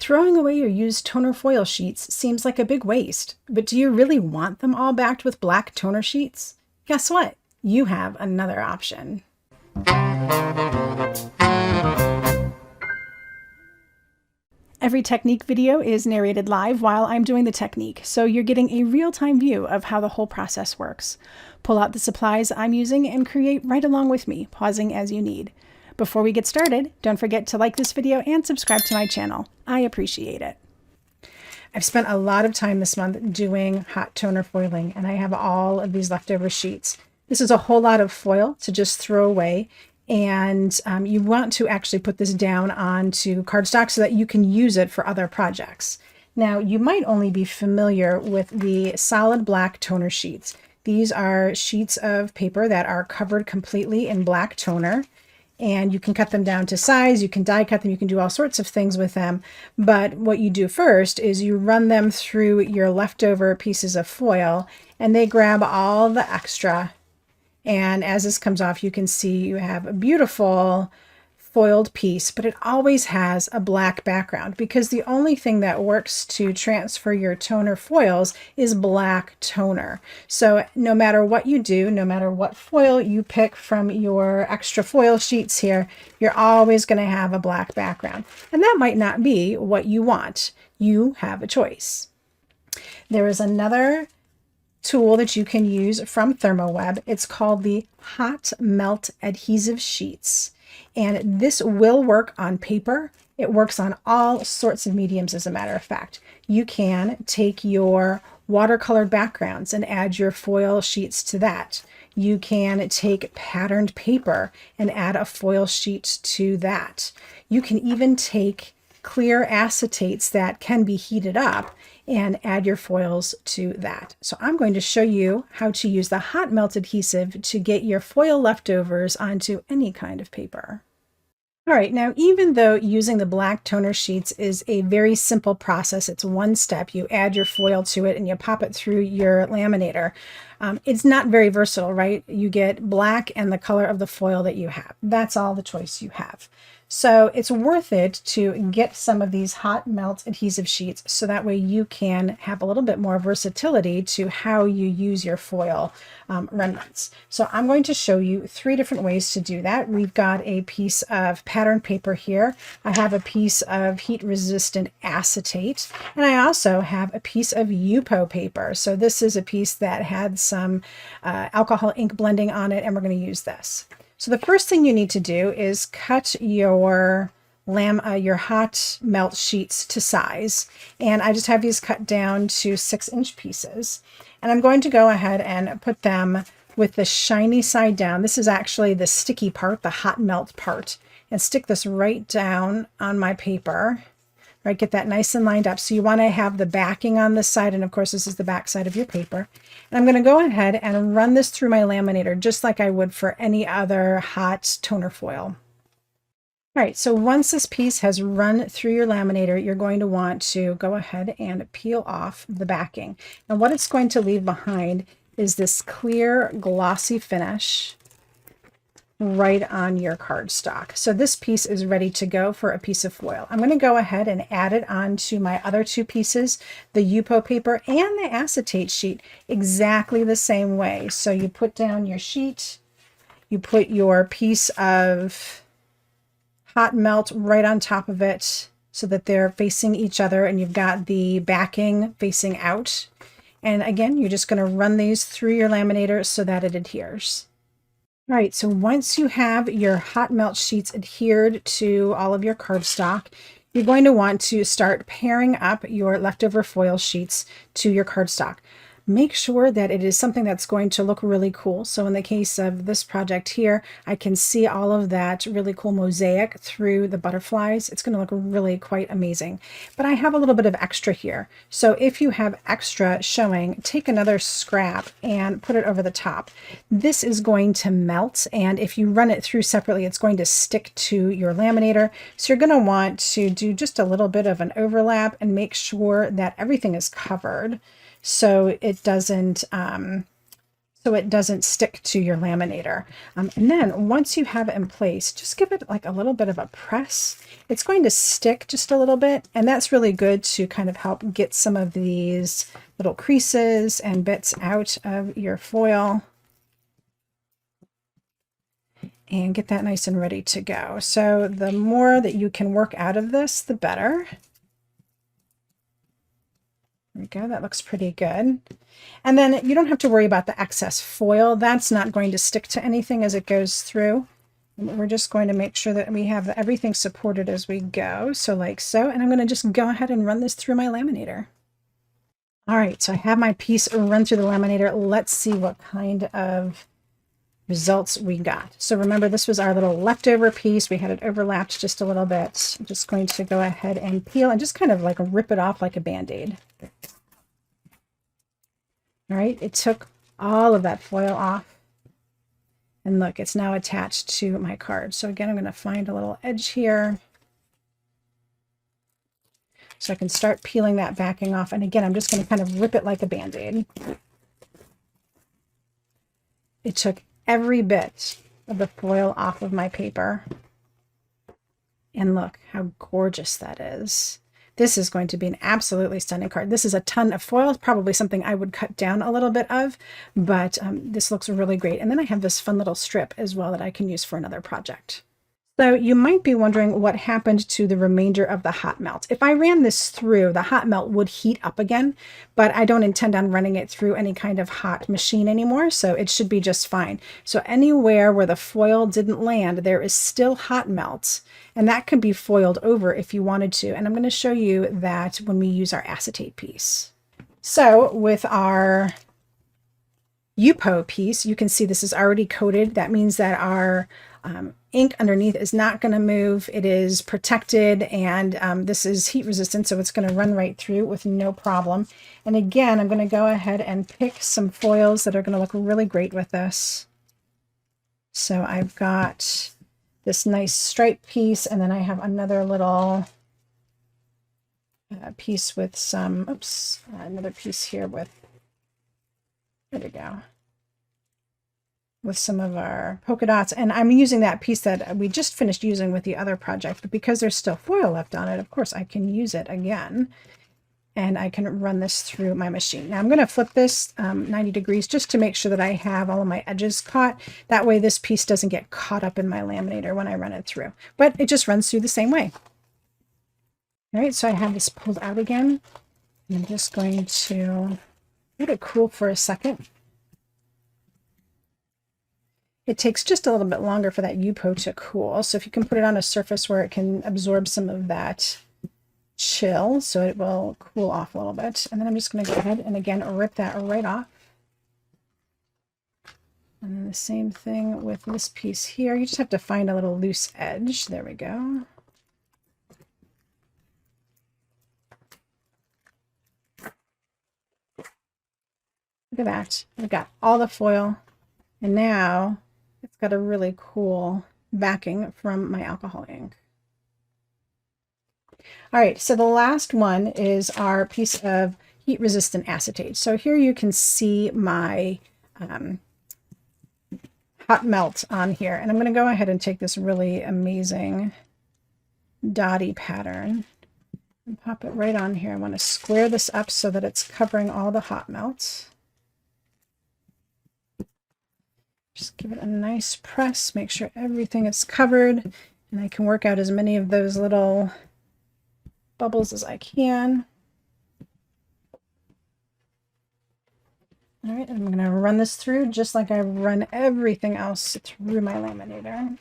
Throwing away your used toner foil sheets seems like a big waste, but do you really want them all backed with black toner sheets? Guess what? You have another option. Every technique video is narrated live while I'm doing the technique, so you're getting a real-time view of how the whole process works. Pull out the supplies I'm using and create right along with me, pausing as you need. Before we get started, don't forget to like this video and subscribe to my channel. I appreciate it. I've spent a lot of time this month doing hot toner foiling, and I have all of these leftover sheets. This is a whole lot of foil to just throw away, and you want to actually put this down onto cardstock so that you can use it for other projects. Now, you might only be familiar with the solid black toner sheets. These are sheets of paper that are covered completely in black toner. And you can cut them down to size, you can die cut them, you can do all sorts of things with them. But what you do first is you run them through your leftover pieces of foil and they grab all the extra. And as this comes off, you can see you have a beautiful foiled piece, but it always has a black background because the only thing that works to transfer your toner foils is black toner. So no matter what you do, no matter what foil you pick from your extra foil sheets here, you're always going to have a black background. And that might not be what you want. You have a choice. There is another tool that you can use from ThermoWeb. It's called the Hot Melt Adhesive Sheets. And this will work on paper. It works on all sorts of mediums, as a matter of fact. You can take your watercolored backgrounds and add your foil sheets to that. You can take patterned paper and add a foil sheet to that. You can even take clear acetates that can be heated up and add your foils to that. So I'm going to show you how to use the hot melt adhesive to get your foil leftovers onto any kind of paper. All right, now even though using the black toner sheets is a very simple process, it's one step, you add your foil to it and you pop it through your laminator. It's not very versatile, right? You get black and the color of the foil that you have. That's all the choice you have. So it's worth it to get some of these hot melt adhesive sheets so that way you can have a little bit more versatility to how you use your foil remnants. So I'm going to show you 3 different ways to do that. We've got a piece of patterned paper here. I have a piece of heat resistant acetate, and I also have a piece of Yupo paper. So this is a piece that had some alcohol ink blending on it, and we're going to use this. So the first thing you need to do is cut your hot melt sheets to size. And I just have these cut down to 6-inch pieces. And I'm going to go ahead and put them with the shiny side down. This is actually the sticky part, the hot melt part. And stick this right down on my paper. Right, get that nice and lined up. So you want to have the backing on this side, and of course this is the back side of your paper. And I'm going to go ahead and run this through my laminator just like I would for any other hot toner foil. All right, so once this piece has run through your laminator, you're going to want to go ahead and peel off the backing. And what it's going to leave behind is this clear, glossy finish right on your cardstock. So this piece is ready to go for a piece of foil. I'm going to go ahead and add it onto my other 2 pieces, the Yupo paper and the acetate sheet, exactly the same way. So you put down your sheet, you put your piece of hot melt right on top of it so that they're facing each other and you've got the backing facing out. And again, you're just going to run these through your laminator so that it adheres. All right, so once you have your hot melt sheets adhered to all of your cardstock, you're going to want to start pairing up your leftover foil sheets to your cardstock. Make sure that it is something that's going to look really cool. So in the case of this project here, I can see all of that really cool mosaic through the butterflies. It's going to look really quite amazing. But I have a little bit of extra here. So if you have extra showing, take another scrap and put it over the top. This is going to melt, and if you run it through separately, it's going to stick to your laminator. So you're going to want to do just a little bit of an overlap and make sure that everything is covered, so it doesn't so it doesn't stick to your laminator. And then once you have it in place, just give it like a little bit of a press. It's going to stick just a little bit, and that's really good to kind of help get some of these little creases and bits out of your foil and get that nice and ready to go. So the more that you can work out of this, the better. There we go, that looks pretty good. And then you don't have to worry about the excess foil. That's not going to stick to anything as it goes through. We're just going to make sure that we have everything supported as we go. So like so, and I'm going to just go ahead and run this through my laminator. All right, so I have my piece run through the laminator. Let's see what kind of results we got. So remember, this was our little leftover piece. We had it overlapped just a little bit. I'm just going to go ahead and peel and just kind of like rip it off like a band-aid. All right, it took all of that foil off. And look, it's now attached to my card. So again, I'm going to find a little edge here, so I can start peeling that backing off. And again, I'm just going to kind of rip it like a band-aid. It took every bit of the foil off of my paper. And look how gorgeous that is. This is going to be an absolutely stunning card. This is a ton of foil, probably something I would cut down a little bit of, but this looks really great. And then I have this fun little strip as well that I can use for another project. So you might be wondering what happened to the remainder of the hot melt. If I ran this through, the hot melt would heat up again, but I don't intend on running it through any kind of hot machine anymore, so it should be just fine. So anywhere where the foil didn't land, there is still hot melt, and that can be foiled over if you wanted to. And I'm going to show you that when we use our acetate piece. So with our Yupo piece, you can see this is already coated. That means that our ink underneath is not going to move. It is protected, and this is heat resistant, so it's going to run right through with no problem. And again, I'm going to go ahead and pick some foils that are going to look really great with this. So I've got this nice stripe piece, and then I have another little piece with some, another piece here with, there we go, with some of our polka dots. And I'm using that piece that we just finished using with the other project, but because there's still foil left on it, of course I can use it again, and I can run this through my machine. Now I'm going to flip this 90 degrees just to make sure that I have all of my edges caught. That way this piece doesn't get caught up in my laminator when I run it through, but it just runs through the same way. All right, so I have this pulled out again, and I'm just going to let it cool for a second. It takes just a little bit longer for that Yupo to cool. So if you can put it on a surface where it can absorb some of that chill, so it will cool off a little bit. And then I'm just going to go ahead and again rip that right off. And then the same thing with this piece here. You just have to find a little loose edge. There we go. Look at that. I've got all the foil, and now it's got a really cool backing from my alcohol ink. All right, so the last one is our piece of heat-resistant acetate. So here you can see my hot melt on here, and I'm going to go ahead and take this really amazing dotty pattern and pop it right on here. I want to square this up so that it's covering all the hot melts. Just give it a nice press, make sure everything is covered, and I can work out as many of those little bubbles as I can. All right, and I'm going to run this through just like I run everything else through my laminator.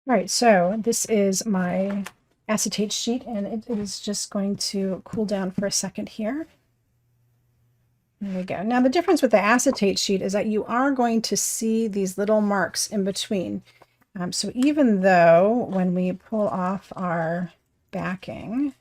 All right, so this is my acetate sheet, and it is just going to cool down for a second here. There we go. Now the difference with the acetate sheet is that you are going to see these little marks in between. So even though when we pull off our backing,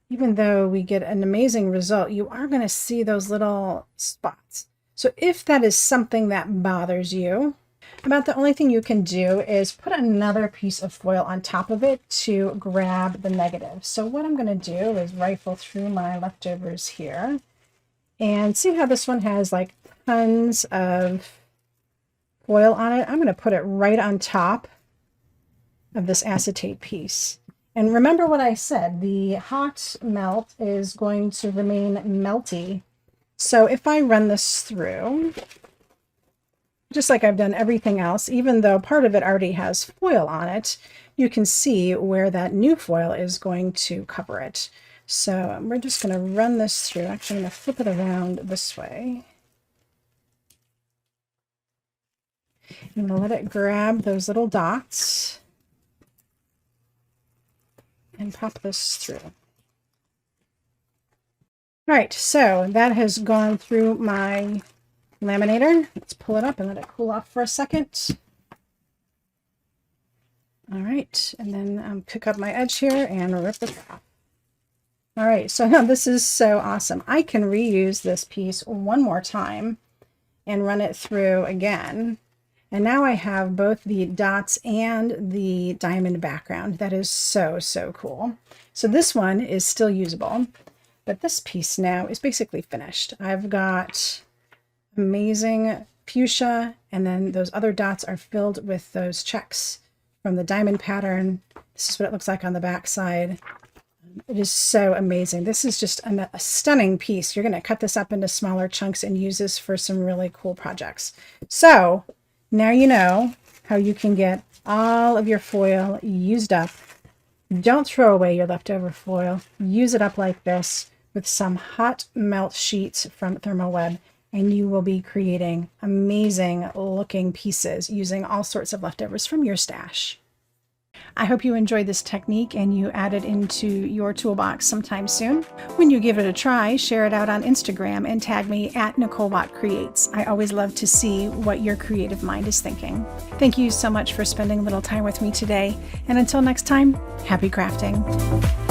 even though we get an amazing result, you are going to see those little spots. So if that is something that bothers you, About the only thing you can do is put another piece of foil on top of it to grab the negative. So what I'm going to do is rifle through my leftovers here and see how this one has like tons of foil on it. I'm going to put it right on top of this acetate piece. And remember what I said, the hot melt is going to remain melty. So if I run this through, just like I've done everything else, even though part of it already has foil on it, you can see where that new foil is going to cover it. So we're just going to run this through. Actually, I'm going to flip it around this way. I'm going to let it grab those little dots and pop this through. All right, so that has gone through my laminator. Let's pull it up and let it cool off for a second. All right, and then pick up my edge here and rip it off. All right, so now this is so awesome. I can reuse this piece one more time and run it through again. And now I have both the dots and the diamond background. That is so, so cool. So this one is still usable, but this piece now is basically finished. I've got amazing fuchsia, and then those other dots are filled with those checks from the diamond pattern. This is what it looks like on the back side. It is so amazing. This is just a stunning piece. You're going to cut this up into smaller chunks and use this for some really cool projects. So now you know how you can get all of your foil used up. Don't throw away your leftover foil. Use it up like this with some hot melt sheets from ThermoWeb, and you will be creating amazing looking pieces using all sorts of leftovers from your stash. I hope you enjoyed this technique and you add it into your toolbox sometime soon. When you give it a try, share it out on Instagram and tag me at NicoleWattCreates. I always love to see what your creative mind is thinking. Thank you so much for spending a little time with me today, and until next time, happy crafting.